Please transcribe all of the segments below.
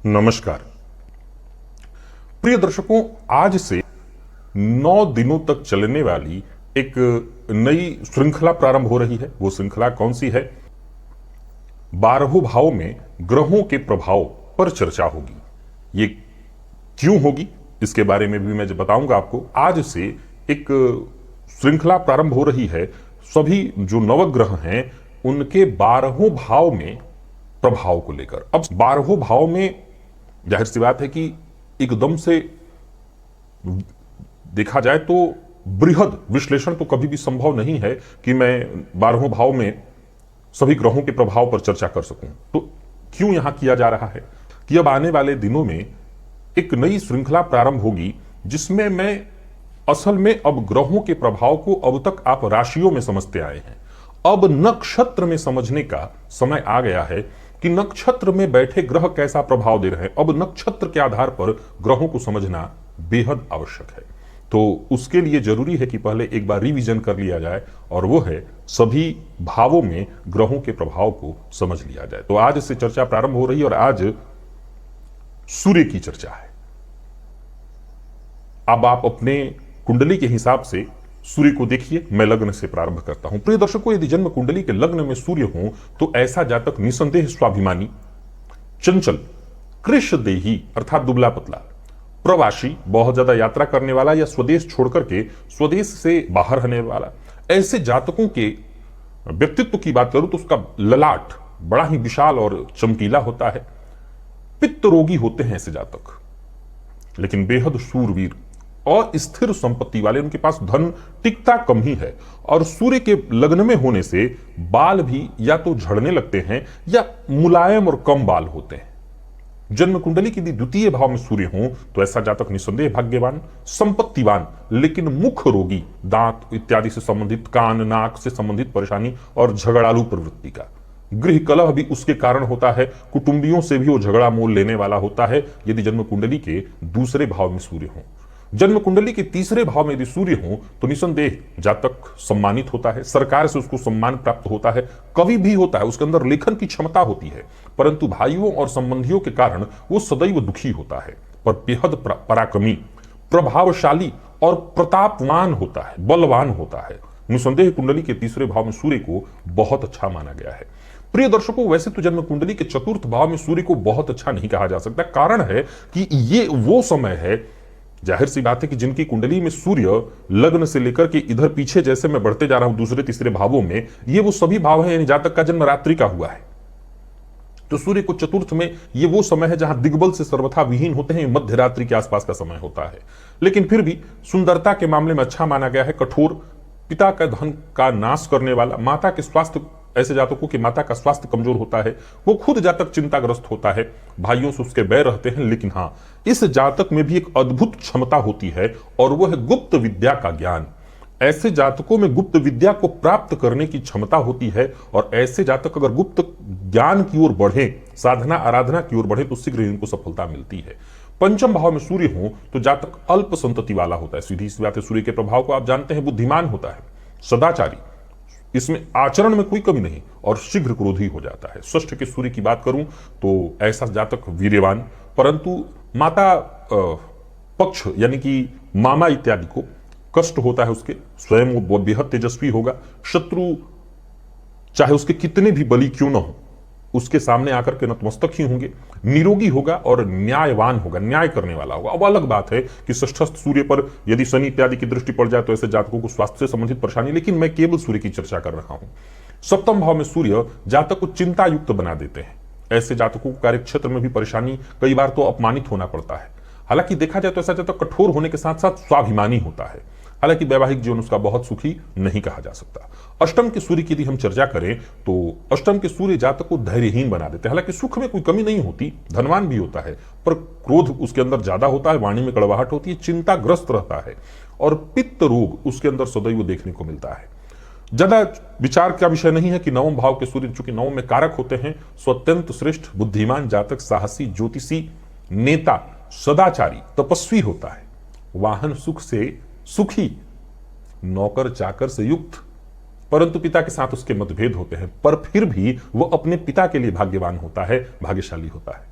नमस्कार प्रिय दर्शकों, आज से 9 दिनों तक चलने वाली एक नई श्रृंखला प्रारंभ हो रही है। वो श्रृंखला कौन सी है? 12 भाव में ग्रहों के प्रभाव पर चर्चा होगी। ये क्यों होगी इसके बारे में भी मैं बताऊंगा आपको। आज से एक श्रृंखला प्रारंभ हो रही है। सभी जो नवग्रह हैं उनके 12 भाव में प्रभाव को लेकर। अब 12 भाव में जाहिर सी बात है कि एकदम से देखा जाए तो बृहद विश्लेषण तो कभी भी संभव नहीं है कि मैं 12 भाव में सभी ग्रहों के प्रभाव पर चर्चा कर सकूं। तो क्यों यहां किया जा रहा है कि अब आने वाले दिनों में एक नई श्रृंखला प्रारंभ होगी जिसमें मैं असल में अब ग्रहों के प्रभाव को अब तक आप राशियों में समझते आए हैं, अब नक्षत्र में समझने का समय आ गया है कि नक्षत्र में बैठे ग्रह कैसा प्रभाव दे रहे हैं। अब नक्षत्र के आधार पर ग्रहों को समझना बेहद आवश्यक है। तो उसके लिए जरूरी है कि पहले एक बार रिवीजन कर लिया जाए और वो है सभी भावों में ग्रहों के प्रभाव को समझ लिया जाए। तो आज से चर्चा प्रारंभ हो रही है और आज सूर्य की चर्चा है। अब आप अपने कुंडली के हिसाब से सूर्य को देखिए। मैं लग्न से प्रारंभ करता हूं। प्रिय दर्शकों, यदि जन्म कुंडली के लग्न में सूर्य हो तो ऐसा जातक निसंदेह स्वाभिमानी, चंचल, कृशदेही अर्थात दुबला पतला, प्रवासी, बहुत ज्यादा यात्रा करने वाला या स्वदेश छोड़कर के स्वदेश से बाहर रहने वाला, ऐसे जातकों के व्यक्तित्व की बात करूं तो उसका ललाट बड़ा ही विशाल और चमकीला होता है। पित्त रोगी होते हैं ऐसे जातक, लेकिन बेहद शूरवीर और स्थिर संपत्ति वाले। उनके पास धन टिकता कम ही है और सूर्य के लग्न में होने से बाल भी या तो झड़ने लगते हैं या मुलायम और कम बाल होते हैं। जन्म कुंडली के द्वितीय भाव में सूर्य हो तो ऐसा जातक निसंदेह भाग्यवान, संपत्तिवान, लेकिन मुख रोगी, दांत इत्यादि से संबंधित, कान नाक से संबंधित परेशानी और झगड़ालू प्रवृत्ति का। गृह कलह भी उसके कारण होता है। कुटुंबियों से भी वो झगड़ा मोल लेने वाला होता है यदि जन्म कुंडली के दूसरे भाव में सूर्य हो। जन्म कुंडली के तीसरे भाव में यदि सूर्य हो तो निसंदेह जातक सम्मानित होता है, सरकार से उसको सम्मान प्राप्त होता है, कवि भी होता है, उसके अंदर लेखन की क्षमता होती है, परंतु भाइयों और संबंधियों के कारण वो सदैव दुखी होता है। पर बेहद पराक्रमी, प्रभावशाली और प्रतापवान होता है, बलवान होता है। निसंदेह कुंडली के तीसरे भाव में सूर्य को बहुत अच्छा माना गया है। प्रिय दर्शकों, वैसे तो जन्म कुंडली के चतुर्थ भाव में सूर्य को बहुत अच्छा नहीं कहा जा सकता। कारण है कि ये वो समय है, जाहिर सी बात है कि जिनकी कुंडली में सूर्य लग्न से लेकर के इधर पीछे जैसे मैं बढ़ते जा रहा हूं दूसरे तीसरे भावों में, ये वो सभी भाव हैं, यानी जातक का जन्म रात्रि का हुआ है तो सूर्य को चतुर्थ में ये वो समय है जहां दिग्बल से सर्वथा विहीन होते हैं। मध्य रात्रि के आसपास का समय होता है, लेकिन फिर भी सुंदरता के मामले में अच्छा माना गया है। कठोर, पिता का धन का नाश करने वाला, माता के स्वास्थ्य, ऐसे जातकों की माता का स्वास्थ्य कमजोर होता है, वो खुद जातक चिंताग्रस्त होता है, भाइयों से उसके बैर रहते हैं। लेकिन हां, इस जातक में भी एक अद्भुत क्षमता होती है और वो है गुप्त विद्या का ज्ञान। ऐसे जातकों में गुप्त विद्या को प्राप्त करने की क्षमता होती है और ऐसे जातक अगर गुप्त ज्ञान की ओर बढ़े, साधना आराधना की ओर बढ़े तो शीघ्र इनको सफलता मिलती है। पंचम भाव में सूर्य हो तो जातक अल्प संतति वाला होता है। सीधी सी बात है, सूर्य के प्रभाव को आप जानते हैं, बुद्धिमान होता है, सदाचारी, इसमें आचरण में कोई कमी नहीं और शीघ्र क्रोधी हो जाता है। षष्ठ के सूर्य की बात करूं तो ऐसा जातक वीर्यवान, परंतु माता पक्ष यानी कि मामा इत्यादि को कष्ट होता है उसके, स्वयं वो बेहद तेजस्वी होगा। शत्रु चाहे उसके कितने भी बली क्यों ना हो उसके सामने आकर के नतमस्तक ही होंगे। निरोगी होगा और न्यायवान होगा, न्याय करने वाला होगा। अब अलग बात है कि षष्ठस्थ सूर्य पर यदि शनि इत्यादि की दृष्टि पड़ जाए तो ऐसे जातकों को स्वास्थ्य से संबंधित परेशानी, लेकिन मैं केवल सूर्य की चर्चा कर रहा हूं। सप्तम भाव में सूर्य जातक को चिंता युक्त बना देते हैं। ऐसे जातकों को कार्य क्षेत्र में भी परेशानी, कई बार तो अपमानित होना पड़ता है। हालांकि देखा जाए तो ऐसा जातक कठोर होने के साथ साथ स्वाभिमानी होता है। हालांकि वैवाहिक जीवन उसका बहुत सुखी नहीं कहा जा सकता। अष्टम के सूर्य की यदि हम चर्चा करें तो अष्टम के सूर्य जातक को धैर्यहीन बना देते हैं। हालांकि सुख में कोई कमी नहीं होती, धनवान भी होता है, पर क्रोध उसके अंदर ज्यादा होता है, वाणी में कड़वाहट होती है, चिंताग्रस्त रहता है और पित्त रोग उसके अंदर सदैव देखने को मिलता है। ज्यादा विचार का विषय नहीं है कि नवम भाव के सूर्य चूंकि नवम में कारक होते हैं, स्वत्यंत श्रेष्ठ, बुद्धिमान जातक, साहसी, ज्योतिषी, नेता, सदाचारी, तपस्वी होता है। वाहन सुख से सुखी, नौकर चाकर से युक्त, परंतु पिता के साथ उसके मतभेद होते हैं, पर फिर भी वह अपने पिता के लिए भाग्यवान होता है, भाग्यशाली होता है।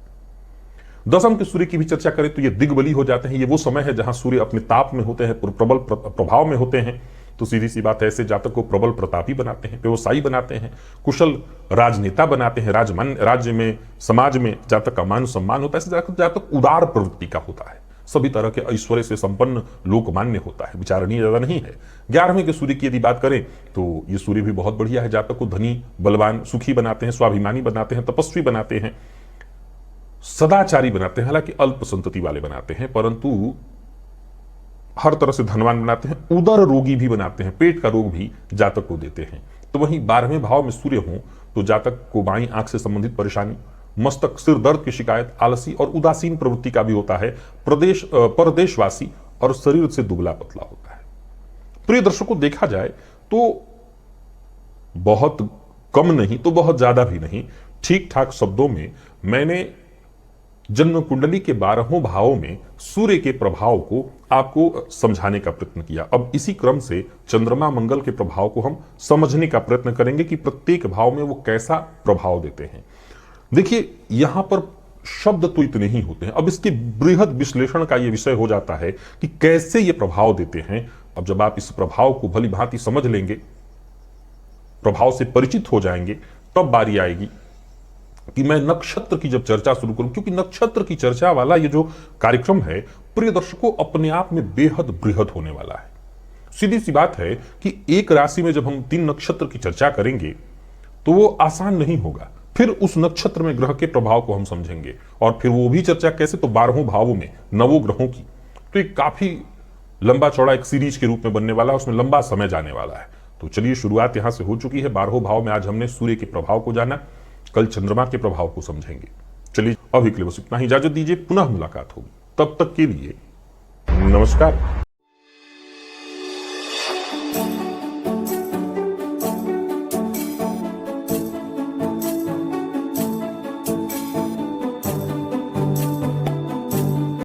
दशम के सूर्य की भी चर्चा करें तो ये दिग्बली हो जाते हैं। ये वो समय है जहां सूर्य अपने ताप में होते हैं, प्रबल प्रभाव में होते हैं। तो सीधी सी बात है, ऐसे जातक को प्रबल प्रतापी बनाते हैं, व्यवसायी बनाते हैं, कुशल राजनेता बनाते हैं, राज्य में समाज में जातक का मान सम्मान होता है। ऐसे जातक उदार प्रवृत्ति का होता है, सभी तरह के ऐश्वर्य से संपन्न लोकमान्य होता है, विचारणीय ज्यादा नहीं है। 11वें के सूर्य की यदि बात करें तो ये सूर्य भी बहुत बढ़िया है, जातक को धनी, बलवान, सुखी बनाते हैं, स्वाभिमानी बनाते हैं, तपस्वी बनाते हैं, सदाचारी बनाते हैं। हालांकि अल्प संतति वाले बनाते हैं, परंतु हर तरह से धनवान बनाते हैं, उदर रोगी भी बनाते हैं, पेट का रोग भी जातक को देते हैं। तो वहीं 12वें भाव में सूर्य हो तो जातक को बाईं आंख से संबंधित परेशानी, मस्तक, सिर दर्द की शिकायत, आलसी और उदासीन प्रवृत्ति का भी होता है, परदेशवासी और शरीर से दुबला पतला होता है। प्रिय दर्शकों, देखा जाए तो बहुत कम नहीं तो बहुत ज्यादा भी नहीं, ठीक ठाक शब्दों में मैंने जन्म कुंडली के 12 भावों में सूर्य के प्रभाव को आपको समझाने का प्रयत्न किया। अब इसी क्रम से चंद्रमा मंगल के प्रभाव को हम समझने का प्रयत्न करेंगे कि प्रत्येक भाव में वो कैसा प्रभाव देते हैं। देखिए, यहां पर शब्द तो इतने ही होते हैं, अब इसके बृहद विश्लेषण का यह विषय हो जाता है कि कैसे ये प्रभाव देते हैं। अब जब आप इस प्रभाव को भली भांति समझ लेंगे, प्रभाव से परिचित हो जाएंगे, तब बारी आएगी कि मैं नक्षत्र की जब चर्चा शुरू करूं, क्योंकि नक्षत्र की चर्चा वाला ये जो कार्यक्रम है प्रिय दर्शकों अपने आप में बेहद बृहद होने वाला है। सीधी सी बात है कि एक राशि में जब हम 3 नक्षत्र की चर्चा करेंगे तो वो आसान नहीं होगा। फिर उस नक्षत्र में ग्रह के प्रभाव को हम समझेंगे, और फिर वो भी चर्चा कैसे, तो 12 भावों में 9 ग्रहों की। तो एक काफी लंबा चौड़ा एक सीरीज के रूप में बनने वाला है, उसमें लंबा समय जाने वाला है। तो चलिए, शुरुआत यहां से हो चुकी है। 12 भाव में आज हमने सूर्य के प्रभाव को जाना, कल चंद्रमा के प्रभाव को समझेंगे। चलिए, अभी के लिए बस इतना ही, इजाजत दीजिए, पुनः मुलाकात होगी। तब तक के लिए नमस्कार।